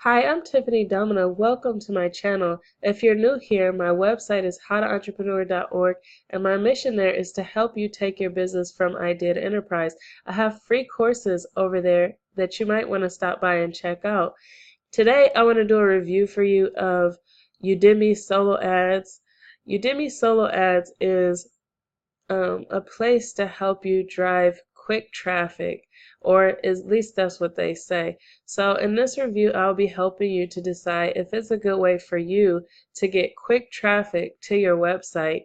Hi, I'm Tiffany Domina. Welcome to my channel. If you're new here, my website is howtoentrepreneur.org, and my mission there is to help you take your business from idea to enterprise. I have free courses over there that you might want to stop by and check out. Today, I want to do a review for you of Udimi Solo Ads. Udimi Solo Ads is a place to help you drive quick traffic, or at least that's what they say. So in this review, I'll be helping you to decide if it's a good way for you to get quick traffic to your website.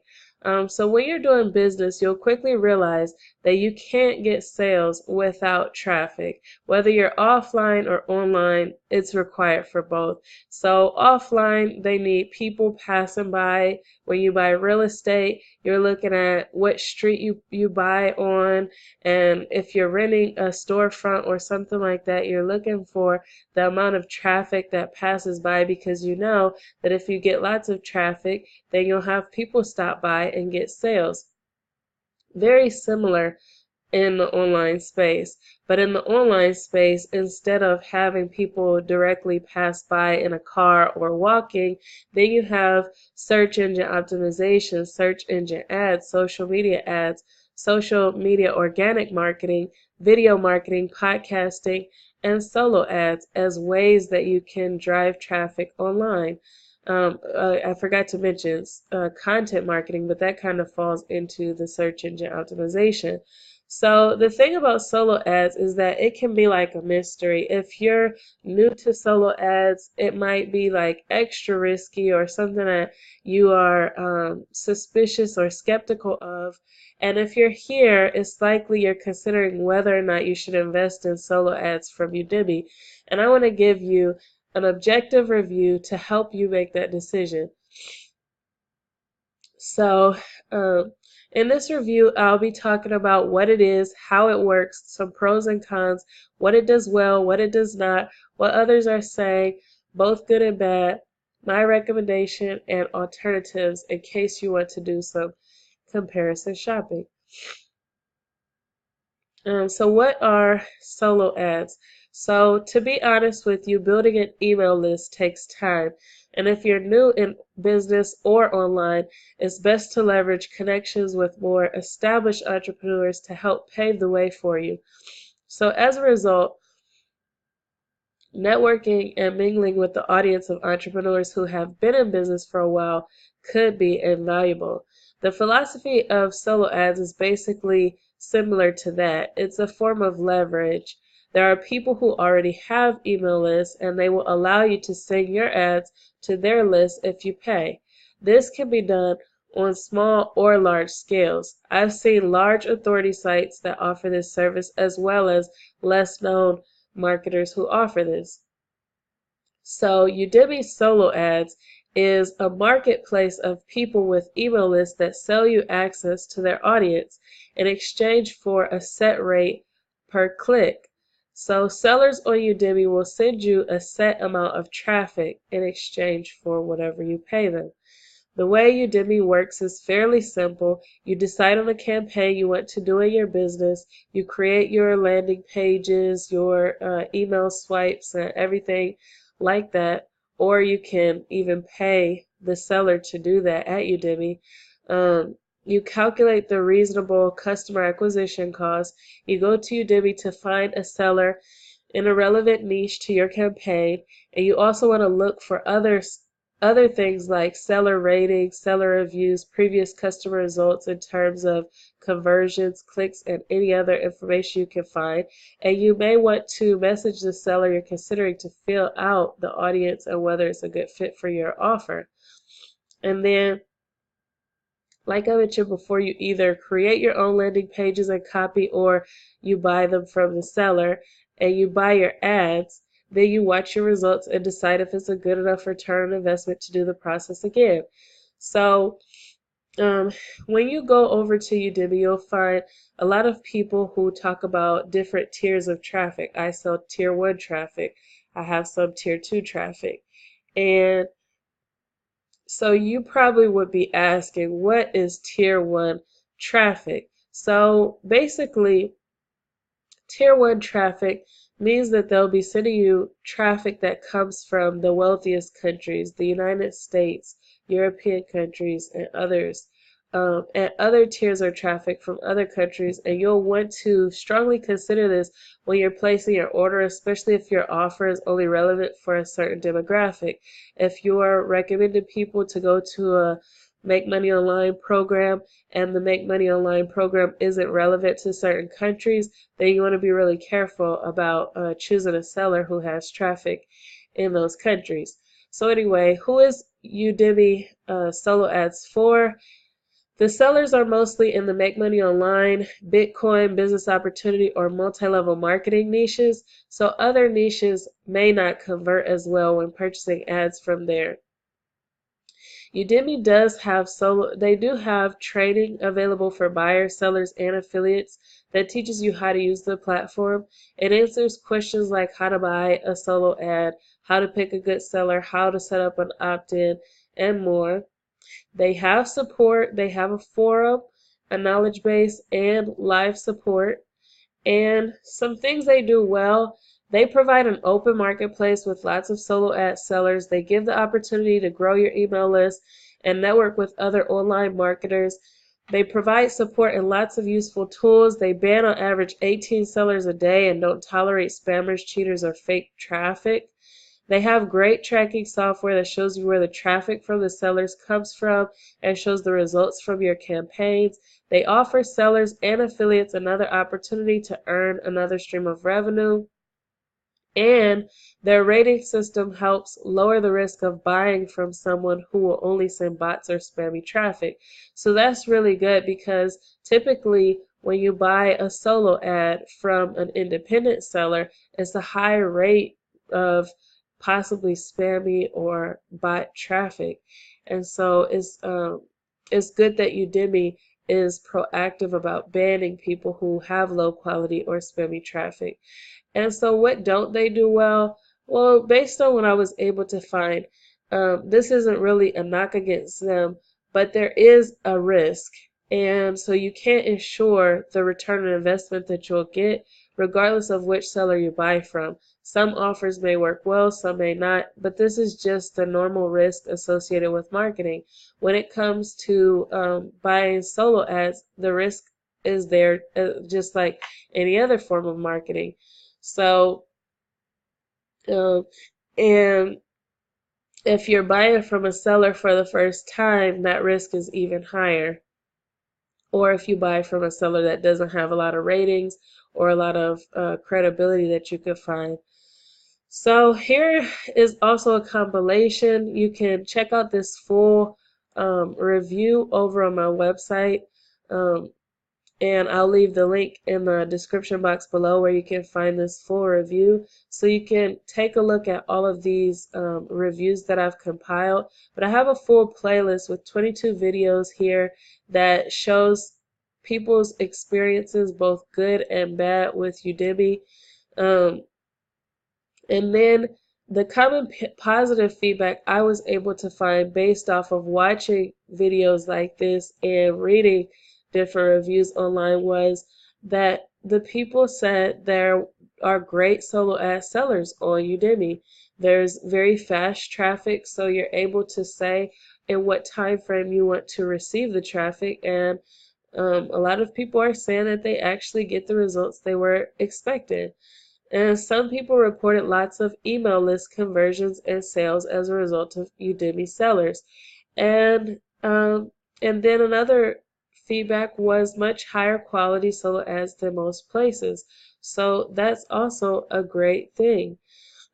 So when you're doing business, you'll quickly realize that you can't get sales without traffic. Whether you're offline or online, it's required for both. So offline, they need people passing by. When you buy real estate, you're looking at what street you buy on, and if you're renting a storefront or something like that, you're looking for the amount of traffic that passes by, because you know that if you get lots of traffic, then you'll have people stop by and get sales. Very similar in the online space. But in the online space, instead of having people directly pass by in a car or walking, then you have search engine optimization, search engine ads, social media organic marketing, video marketing, podcasting, and solo ads as ways that you can drive traffic online. I forgot to mention content marketing, but that kind of falls into the search engine optimization. So the thing about solo ads is that it can be like a mystery. If you're new to solo ads, it might be like extra risky or something that you are suspicious or skeptical of. And if you're here, it's likely you're considering whether or not you should invest in solo ads from Udimi. And I want to give you an objective review to help you make that decision. So, in this review, I'll be talking about what it is, how it works, some pros and cons, what it does well, what it does not, what others are saying, both good and bad, my recommendation, and alternatives in case you want to do some comparison shopping. So what are solo ads? So to be honest with you, building an email list takes time. And if you're new in business or online, it's best to leverage connections with more established entrepreneurs to help pave the way for you. So as a result, networking and mingling with the audience of entrepreneurs who have been in business for a while could be invaluable. The philosophy of solo ads is basically similar to that. It's a form of leverage. There are people who already have email lists, and they will allow you to send your ads to their list if you pay. This can be done on small or large scales. I've seen large authority sites that offer this service, as well as less known marketers who offer this. So Udemy Solo Ads is a marketplace of people with email lists that sell you access to their audience in exchange for a set rate per click. So sellers on Udemy will send you a set amount of traffic in exchange for whatever you pay them. The way Udemy works is fairly simple. You decide on a campaign you want to do in your business. You create your landing pages, your email swipes, and everything like that. Or you can even pay the seller to do that at Udemy. You calculate the reasonable customer acquisition cost. You go to Udemy to find a seller in a relevant niche to your campaign, and you also want to look for other things like seller ratings, seller reviews, previous customer results in terms of conversions, clicks, and any other information you can find. And you may want to message the seller you're considering to fill out the audience and whether it's a good fit for your offer. And then, like I mentioned before, you either create your own landing pages and copy, or you buy them from the seller and you buy your ads. Then you watch your results and decide if it's a good enough return on investment to do the process again. So when you go over to Udemy, you'll find a lot of people who talk about different tiers of traffic. I sell tier 1 traffic. I have some tier 2 traffic. And so you probably would be asking, what is tier 1 traffic? So basically, tier 1 traffic means that they'll be sending you traffic that comes from the wealthiest countries, the United States, European countries, and others. And other tiers of traffic from other countries, and you'll want to strongly consider this when you're placing your order, especially if your offer is only relevant for a certain demographic. If you're recommending people to go to a Make Money Online program and the Make Money Online program isn't relevant to certain countries, then you want to be really careful about choosing a seller who has traffic in those countries. So anyway, who is Udimi Solo Ads for? The sellers are mostly in the Make Money Online, Bitcoin, business opportunity, or multi-level marketing niches, so other niches may not convert as well when purchasing ads from there. Udemy does have they do have training available for buyers, sellers, and affiliates that teaches you how to use the platform. It answers questions like how to buy a solo ad, how to pick a good seller, how to set up an opt-in, and more. They have support, they have a forum, a knowledge base, and live support. And some things they do well, they provide an open marketplace with lots of solo ad sellers. They give the opportunity to grow your email list and network with other online marketers. They provide support and lots of useful tools. They ban on average 18 sellers a day and don't tolerate spammers, cheaters, or fake traffic. They have great tracking software that shows you where the traffic from the sellers comes from and shows the results from your campaigns. They offer sellers and affiliates another opportunity to earn another stream of revenue. And their rating system helps lower the risk of buying from someone who will only send bots or spammy traffic. So that's really good because typically when you buy a solo ad from an independent seller, it's a high rate of possibly spammy or bot traffic. And so it's good that Udemy is proactive about banning people who have low quality or spammy traffic. And so what don't they do well? Well, based on what I was able to find, this isn't really a knock against them, but there is a risk. And so you can't ensure the return on investment that you'll get, regardless of which seller you buy from. Some offers may work well, some may not, but this is just the normal risk associated with marketing. When it comes to buying solo ads, the risk is there just like any other form of marketing. So, and if you're buying from a seller for the first time, that risk is even higher. Or if you buy from a seller that doesn't have a lot of ratings or a lot of credibility that you could find. So here is also a compilation. You can check out this full review over on my website. And I'll leave the link in the description box below where you can find this full review. So you can take a look at all of these reviews that I've compiled. But I have a full playlist with 22 videos here that shows people's experiences, both good and bad, with Udemy. And then the common positive feedback I was able to find based off of watching videos like this and reading different reviews online was that the people said there are great solo ad sellers on Udemy. There's very fast traffic, so you're able to say in what time frame you want to receive the traffic, and a lot of people are saying that they actually get the results they were expecting. And some people reported lots of email list conversions and sales as a result of Udemy sellers. And then another feedback was much higher quality solo ads than most places. So that's also a great thing.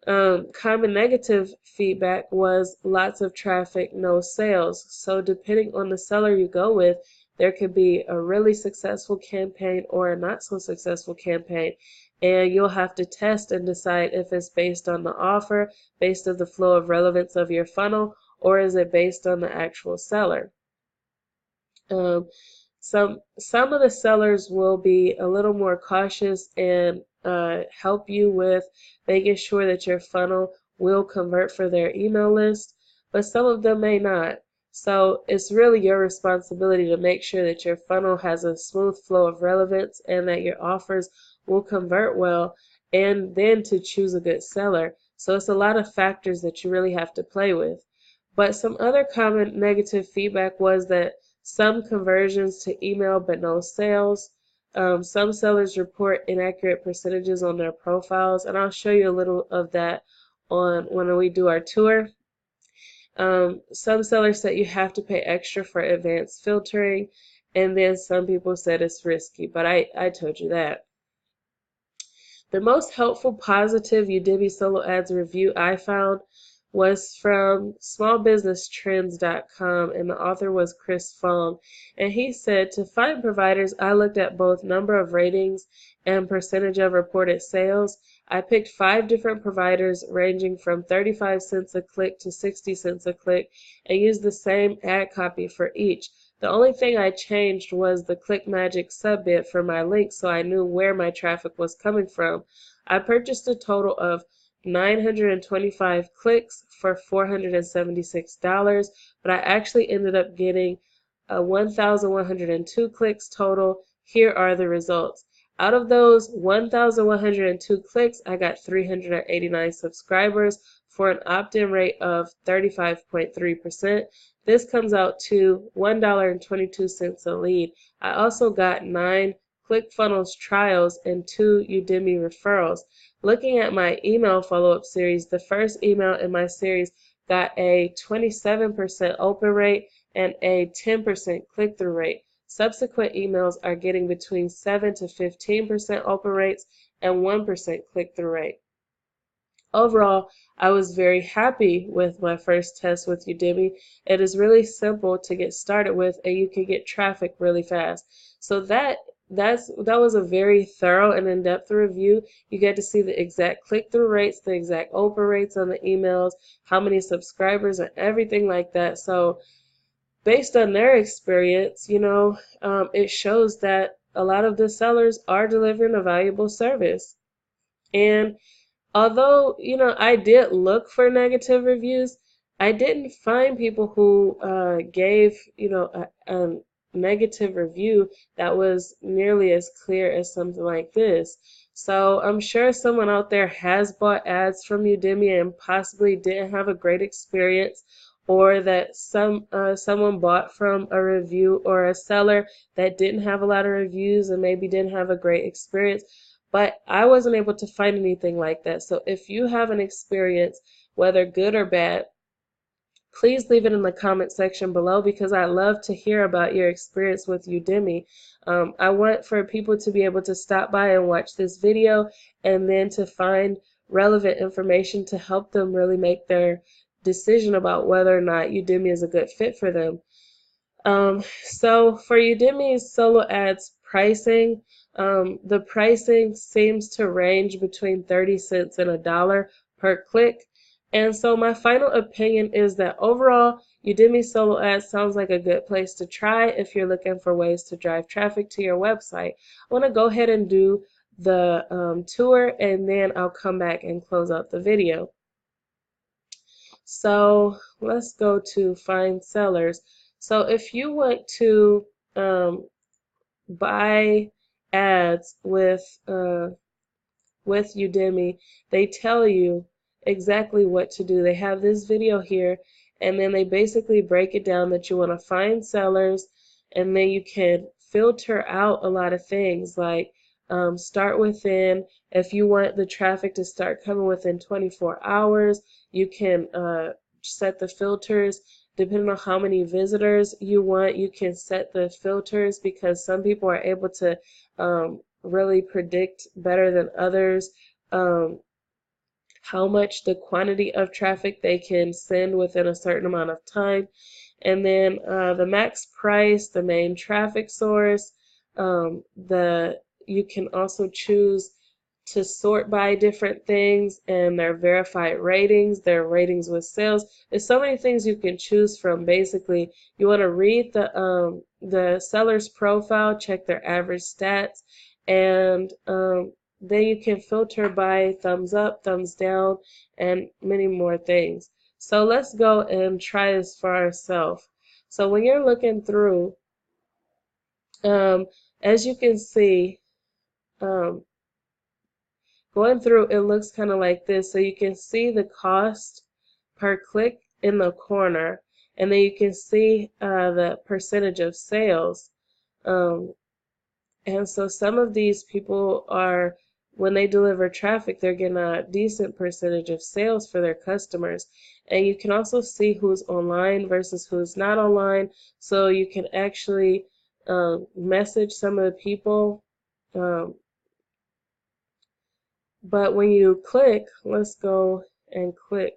Common negative feedback was lots of traffic, no sales. So depending on the seller you go with, there could be a really successful campaign or a not so successful campaign. And you'll have to test and decide if it's based on the offer, based on the flow of relevance of your funnel, or is it based on the actual seller. Some of the sellers will be a little more cautious and help you with making sure that your funnel will convert for their email list, but some of them may not. So it's really your responsibility to make sure that your funnel has a smooth flow of relevance and that your offers will convert well. and then to choose a good seller. So it's a lot of factors that you really have to play with. But some other common negative feedback was that some conversions to email but no sales. Some sellers report inaccurate percentages on their profiles, and I'll show you a little of that on when we do our tour. Some sellers said you have to pay extra for advanced filtering, and then some people said it's risky, but I told you that. The most helpful positive Udimi Solo Ads review I found was from smallbusinesstrends.com, and the author was Chris Fong. And he said, to find providers, I looked at both number of ratings and percentage of reported sales. I picked 5 different providers ranging from 35 cents a click to 60 cents a click and used the same ad copy for each. The only thing I changed was the ClickMagick subbid for my link so I knew where my traffic was coming from. I purchased a total of 925 clicks for $476, but I actually ended up getting 1,102 clicks total. Here are the results. Out of those 1,102 clicks, I got 389 subscribers for an opt-in rate of 35.3%. This comes out to $1.22 a lead. I also got 9 ClickFunnels trials and 2 Udimi referrals. Looking at my email follow-up series, the first email in my series got a 27% open rate and a 10% click-through rate. Subsequent emails are getting between 7 to 15% open rates and 1% click-through rate. Overall, I was very happy with my first test with Udimi. It is really simple to get started with, and you can get traffic really fast. So that was a very thorough and in-depth review. You get to see the exact click-through rates, the exact open rates on the emails, how many subscribers, and everything like that. So based on their experience, it shows that a lot of the sellers are delivering a valuable service. And although, I did look for negative reviews, I didn't find people who gave, a negative review that was nearly as clear as something like this. So I'm sure someone out there has bought ads from Udimi and possibly didn't have a great experience, or that someone bought from a review or a seller that didn't have a lot of reviews and maybe didn't have a great experience. But I wasn't able to find anything like that. So if you have an experience, whether good or bad, please leave it in the comment section below, because I love to hear about your experience with Udimi. I want for people to be able to stop by and watch this video and then to find relevant information to help them really make their decision about whether or not Udimi is a good fit for them. So for Udimi's solo ads pricing, the pricing seems to range between 30 cents and $1 per click. And so my final opinion is that overall, Udimi solo ads sounds like a good place to try if you're looking for ways to drive traffic to your website. I want to go ahead and do the tour, and then I'll come back and close out the video. So let's go to find sellers. So if you want to buy ads with Udimi, they tell you exactly what to do. They have this video here, and then they basically break it down that you want to find sellers, and then you can filter out a lot of things like start within. If you want the traffic to start coming within 24 hours, you can set the filters. Depending on how many visitors you want, you can set the filters, because some people are able to really predict better than others how much the quantity of traffic they can send within a certain amount of time. And then the max price, the main traffic source, you can also choose to sort by different things, and their verified ratings, their ratings with sales. There's so many things you can choose from. Basically, you want to read the seller's profile, check their average stats, and then you can filter by thumbs up, thumbs down, and many more things. So let's go and try this for ourselves. So when you're looking through, as you can see, going through, it looks kind of like this. So you can see the cost per click in the corner, and then you can see the percentage of sales. Um, and so some of these people are, when they deliver traffic, they're getting a decent percentage of sales for their customers. And you can also see who's online versus who's not online. So you can actually message some of the people. Um, but when you click, let's go and click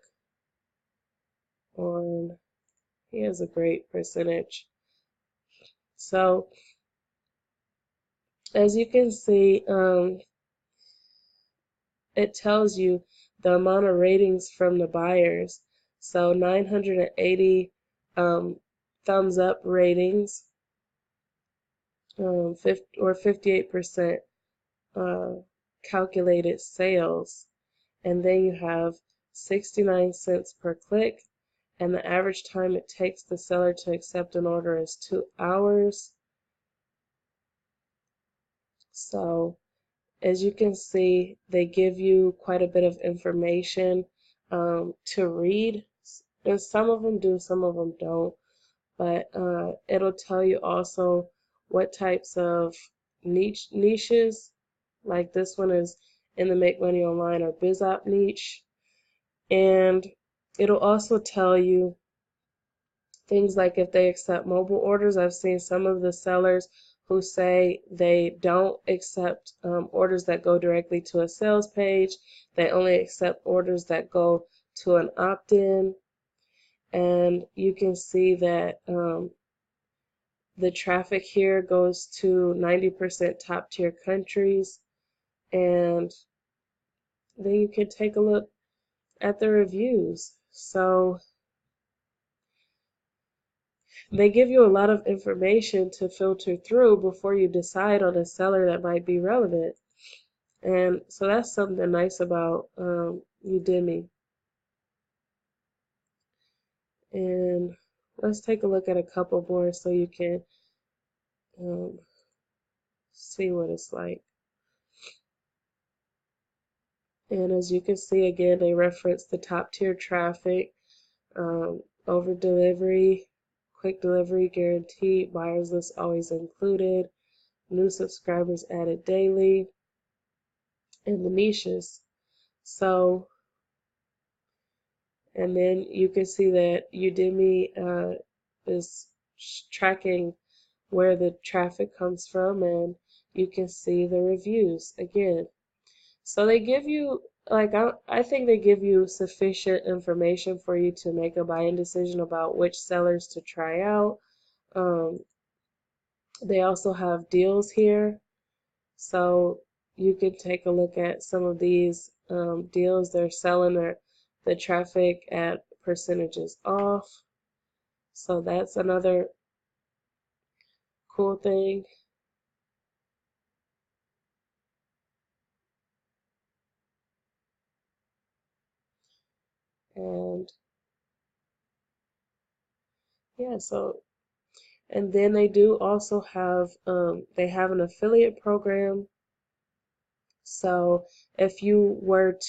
on, he has a great percentage. So as you can see, it tells you the amount of ratings from the buyers. So 980 thumbs up ratings, 58% calculated sales. And then you have 69 cents per click, and the average time it takes the seller to accept an order is 2 hours. So as you can see, they give you quite a bit of information to read, and some of them do, some of them don't. But it'll tell you also what types of niches, like this one is in the Make Money Online or BizOp niche, and it'll also tell you things like if they accept mobile orders. I've seen some of the sellers who say they don't accept orders that go directly to a sales page. They only accept orders that go to an opt-in. And you can see that the traffic here goes to 90% top tier countries. And then you can take a look at the reviews. So they give you a lot of information to filter through before you decide on a seller that might be relevant. And so that's something nice about Udimi. And let's take a look at a couple more so you can see what it's like. And as you can see, again, they reference the top tier traffic, over delivery, quick delivery guaranteed, buyers list always included, new subscribers added daily, and the niches. So, and then you can see that Udemy is tracking where the traffic comes from, and you can see the reviews again. So they give you, like, I think they give you sufficient information for you to make a buying decision about which sellers to try out. They also have deals here, so you can take a look at some of these deals. They're selling the traffic at percentages off, so that's another cool thing. And yeah, so, and then they do also have they have an affiliate program. So if you were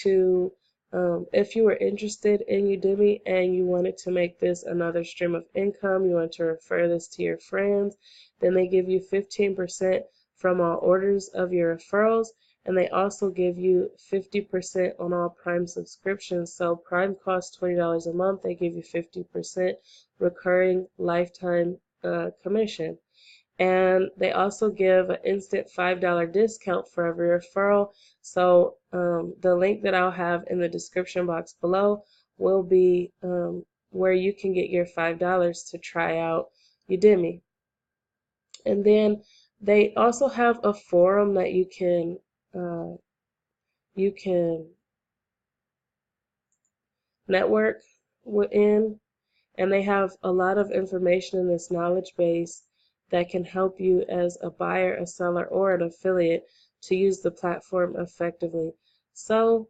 interested in Udemy and you wanted to make this another stream of income, you want to refer this to your friends, then they give you 15% from all orders of your referrals, and they also give you 50% on all Prime subscriptions. So Prime costs $20 a month. They give you 50% recurring lifetime commission. And they also give an instant $5 discount for every referral. So the link that I'll have in the description box below will be where you can get your $5 to try out Udemy. And then they also have a forum that uh, you can network in, and they have a lot of information in this knowledge base that can help you as a buyer, a seller, or an affiliate to use the platform effectively. So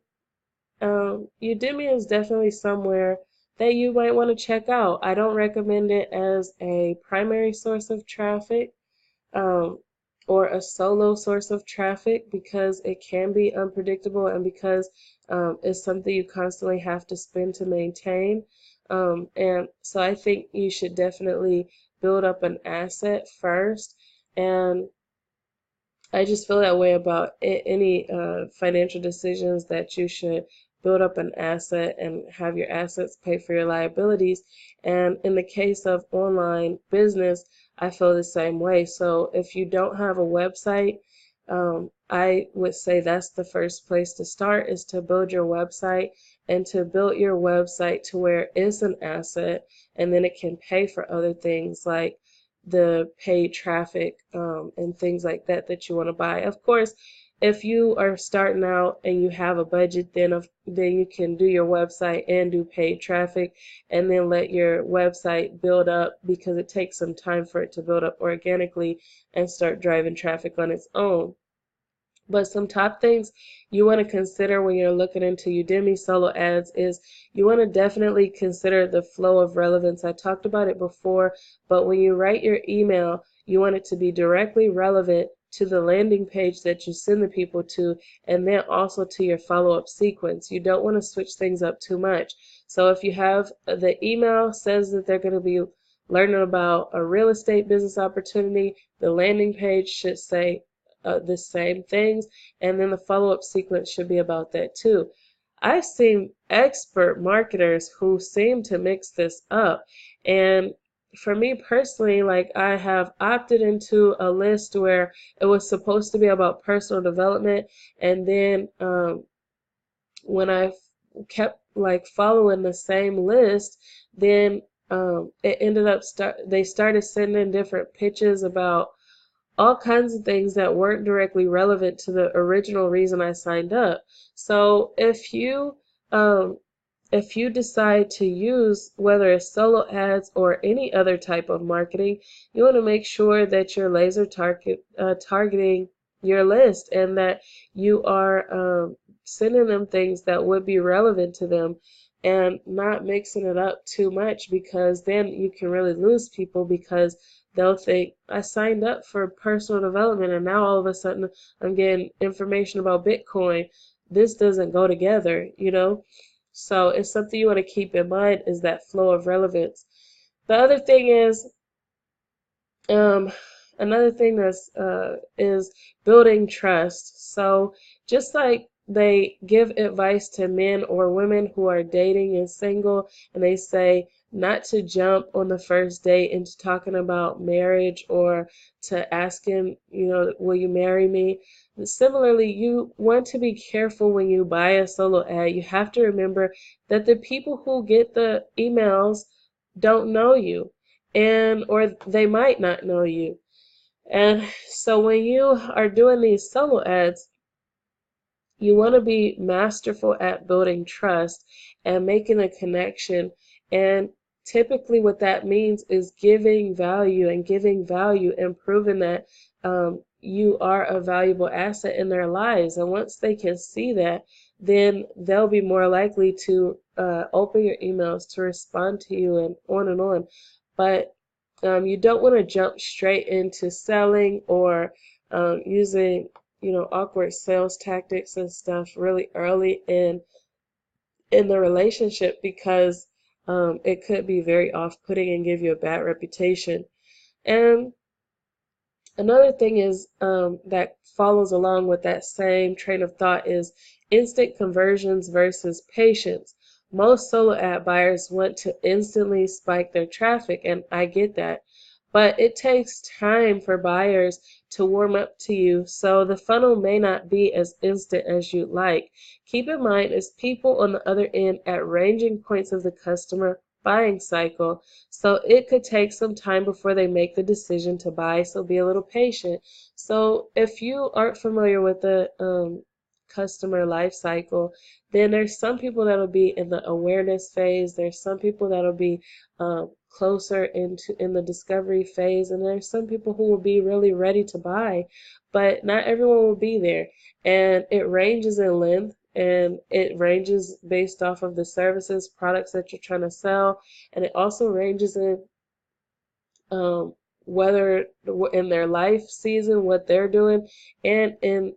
Udemy is definitely somewhere that you might want to check out. I don't recommend it as a primary source of traffic. Um, or a solo source of traffic, because it can be unpredictable and because it's something you constantly have to spend to maintain. And so I think you should definitely build up an asset first. And I just feel that way about any financial decisions, that you should build up an asset and have your assets pay for your liabilities. And in the case of online business, I feel the same way. So if you don't have a website, I would say that's the first place to start, is to build your website, and to build your website to where it's an asset, and then it can pay for other things like the paid traffic, and things like that that you want to buy. Of course, if you are starting out and you have a budget, then you can do your website and do paid traffic, and then let your website build up, because it takes some time for it to build up organically and start driving traffic on its own. But some top things you want to consider when you're looking into Udimi Solo Ads is you want to definitely consider the flow of relevance. I talked about it before, but when you write your email, you want it to be directly relevant to the landing page that you send the people to, and then also to your follow-up sequence. You don't want to switch things up too much. So if you have the email says that they're going to be learning about a real estate business opportunity, the landing page should say the same things, and then the follow-up sequence should be about that too. I've seen expert marketers who seem to mix this up, and for me personally, like, I have opted into a list where it was supposed to be about personal development, and then when I kept like following the same list, then it ended up they started sending different pitches about all kinds of things that weren't directly relevant to the original reason I signed up. So um, if you decide to use, whether it's solo ads or any other type of marketing, you want to make sure that you're targeting your list, and that you are sending them things that would be relevant to them, and not mixing it up too much, because then you can really lose people, because they'll think, I signed up for personal development and now all of a sudden I'm getting information about Bitcoin. This doesn't go together, you know? So it's something you want to keep in mind, is that flow of relevance. The other thing um, another thing is building trust. So just like they give advice to men or women who are dating and single, and they say not to jump on the first date into talking about marriage, or to ask him, will you marry me? Similarly, you want to be careful when you buy a solo ad. You have to remember that the people who get the emails don't know you, and or they might not know you. And so when you are doing these solo ads, you want to be masterful at building trust and making a connection. And typically what that means is giving value and proving that you are a valuable asset in their lives. And once they can see that, then they'll be more likely to open your emails, to respond to you, and on and on. But you don't want to jump straight into selling, or using awkward sales tactics and stuff really early in the relationship, because it could be very off-putting and give you a bad reputation. And another thing is that follows along with that same train of thought is instant conversions versus patience. Most solo ad buyers want to instantly spike their traffic, and I get that. But it takes time for buyers to warm up to you, so the funnel may not be as instant as you'd like. Keep in mind, it's people on the other end at ranging points of the customer buying cycle. So it could take some time before they make the decision to buy, so be a little patient. So if you aren't familiar with the customer life cycle, then there's some people that'll be in the awareness phase, there's some people that'll be closer in the discovery phase, and there's some people who will be really ready to buy, but not everyone will be there. And it ranges in length, and it ranges based off of the services, products that you're trying to sell, and it also ranges in whether in their life season, what they're doing, and in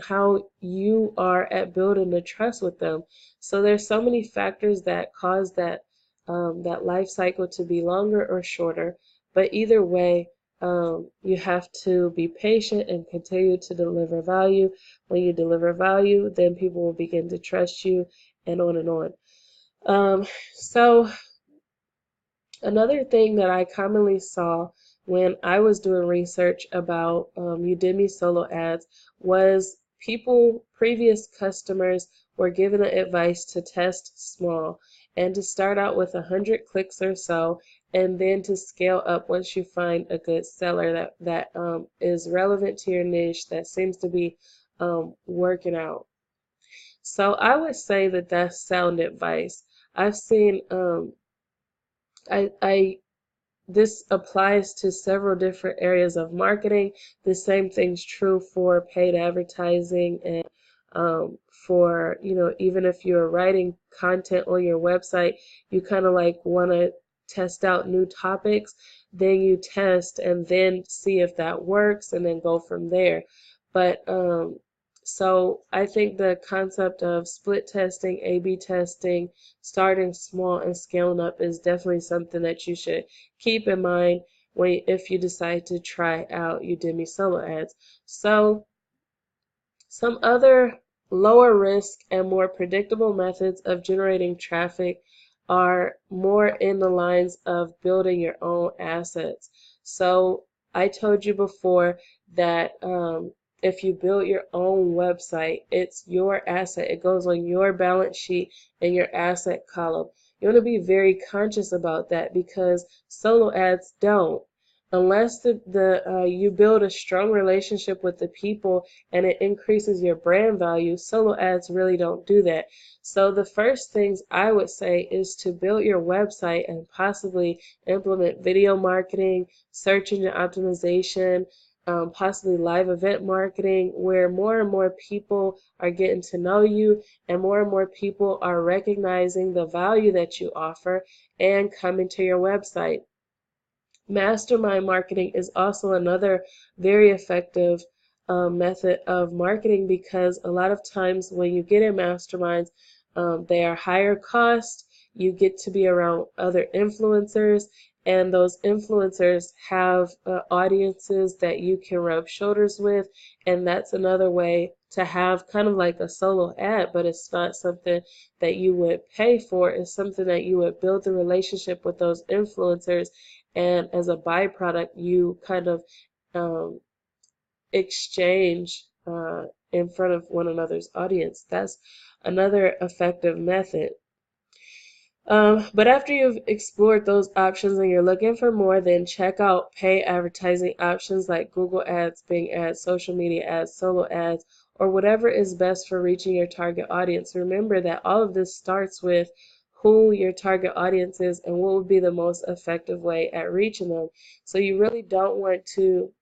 how you are at building the trust with them. So there's so many factors that cause that life cycle to be longer or shorter. But either way, you have to be patient and continue to deliver value. When you deliver value, then people will begin to trust you, and on and on. So another thing that I commonly saw when I was doing research about Udimi Solo Ads was previous customers were given the advice to test small and to start out with 100 clicks or so, and then to scale up once you find a good seller that is relevant to your niche, that seems to be working out. So I would say that that's sound advice. I've seen I this applies to several different areas of marketing. The same thing's true for paid advertising and for, even if you're writing content on your website, you kind of like want to test out new topics, then you test and then see if that works and then go from there. But so I think the concept of split testing, A/B testing, starting small and scaling up is definitely something that you should keep in mind if you decide to try out Udimi Solo Ads. So some other lower risk and more predictable methods of generating traffic are more in the lines of building your own assets. So I told you before that if you build your own website, it's your asset. It goes on your balance sheet in your asset column. You want to be very conscious about that because solo ads don't. Unless you build a strong relationship with the people and it increases your brand value, solo ads really don't do that. So the first things I would say is to build your website and possibly implement video marketing, search engine optimization, possibly live event marketing, where more and more people are getting to know you and more people are recognizing the value that you offer and coming to your website. Mastermind marketing is also another very effective method of marketing because a lot of times when you get in masterminds, they are higher cost. You get to be around other influencers, and those influencers have audiences that you can rub shoulders with, and that's another way to have kind of like a solo ad, but it's not something that you would pay for. It's something that you would build the relationship with those influencers, and as a byproduct, you kind of um, exchange in front of one another's audience. That's another effective method. But after you've explored those options and you're looking for more, then check out pay advertising options like Google Ads, Bing Ads, social media ads, solo ads, or whatever is best for reaching your target audience. Remember that all of this starts with who your target audience is and what would be the most effective way at reaching them. So you really don't want to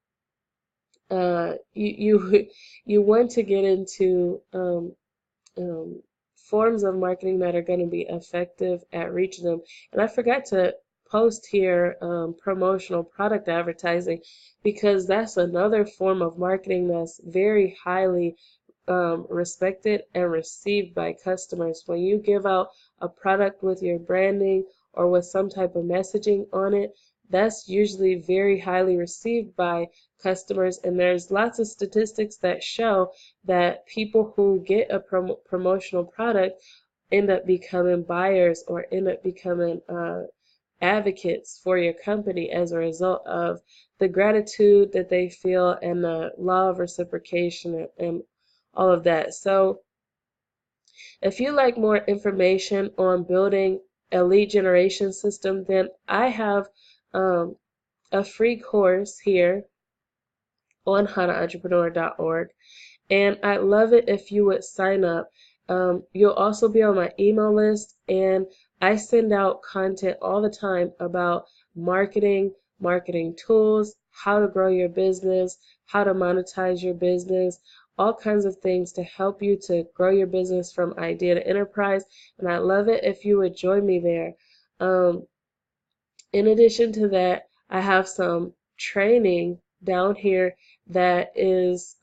you want to get into um, forms of marketing that are going to be effective at reaching them. And I forgot to post here promotional product advertising because that's another form of marketing that's very highly respected and received by customers. When you give out a product with your branding or with some type of messaging on it, that's usually very highly received by customers. And there's lots of statistics that show that people who get a promotional product end up becoming buyers or end up becoming advocates for your company as a result of the gratitude that they feel and the law of reciprocation and all of that. So if you like more information on building a lead generation system, then I have um, a free course here on howtoentrepreneur.org. And I'd love it if you would sign up. You'll also be on my email list, and I send out content all the time about marketing, marketing tools, how to grow your business, how to monetize your business, all kinds of things to help you to grow your business from idea to enterprise. And I'd love it if you would join me there. In addition to that, I have some training down here that is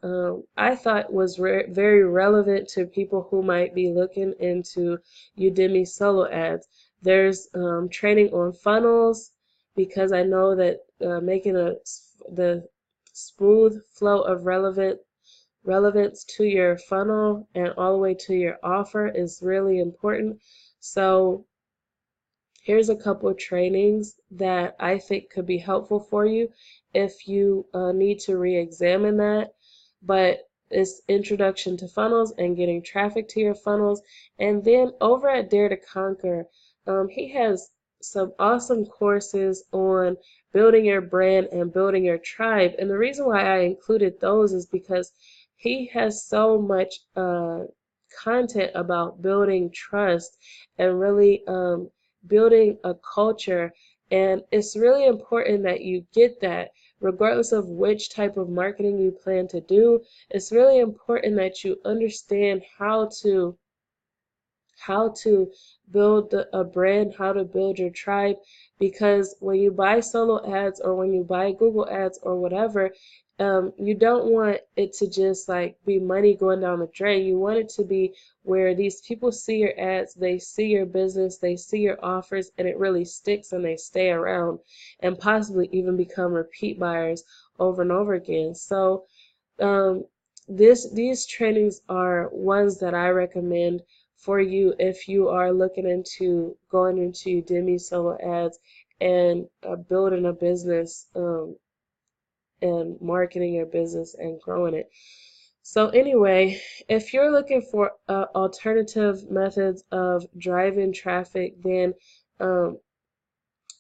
I thought was very relevant to people who might be looking into Udimi Solo Ads. There's training on funnels because I know that making the smooth flow of relevance to your funnel and all the way to your offer is really important. So here's a couple of trainings that I think could be helpful for you if you need to re-examine that. But it's introduction to funnels and getting traffic to your funnels. And then over at Dare to Conquer, he has some awesome courses on building your brand and building your tribe. And the reason why I included those is because he has so much content about building trust and really building a culture. And it's really important that you get that regardless of which type of marketing you plan to do. It's really important that you understand how to build a brand, how to build your tribe, because when you buy solo ads or when you buy Google ads or whatever, you don't want it to just like be money going down the drain. You want it to be where these people see your ads, they see your business, they see your offers, and it really sticks and they stay around and possibly even become repeat buyers over and over again. So um, these trainings are ones that I recommend for you if you are looking into going into Udimi Solo Ads and building a business and marketing your business and growing it. So anyway, if you're looking for alternative methods of driving traffic, then um,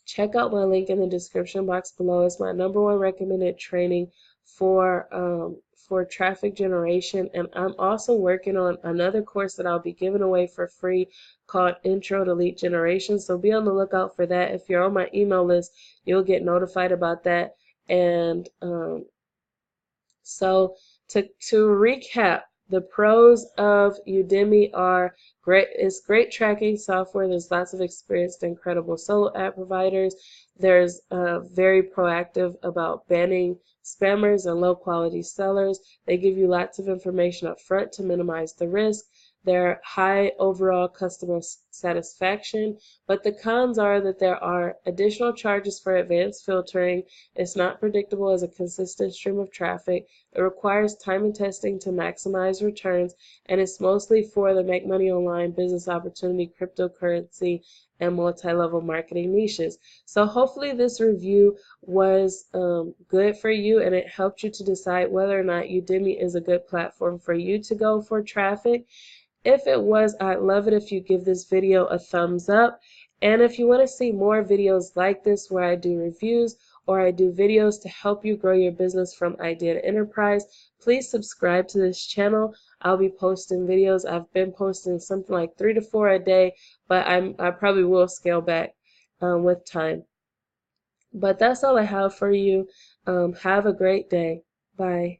check out my link in the description box below. It's my #1 recommended training for traffic generation, and I'm also working on another course that I'll be giving away for free called Intro to Lead Generation. So be on the lookout for that. If you're on my email list, you'll get notified about that. And so to recap, the pros of Udemy are great. It's great tracking software. There's lots of experienced, incredible solo ad providers. There's very proactive about banning spammers and low quality sellers. They give you lots of information up front to minimize the risk. They're high overall customer satisfaction, but the cons are that there are additional charges for advanced filtering. It's not predictable as a consistent stream of traffic. It requires time and testing to maximize returns, and it's mostly for the make money online, business opportunity, cryptocurrency, and multi-level marketing niches. So hopefully this review was good for you and it helped you to decide whether or not Udemy is a good platform for you to go for traffic. If it was, I'd love it if you give this video a thumbs up. And if you want to see more videos like this where I do reviews or I do videos to help you grow your business from idea to enterprise, please subscribe to this channel. I'll be posting videos. I've been posting something like 3 to 4 a day, but I probably will scale back with time. But that's all I have for you. Have a great day. Bye.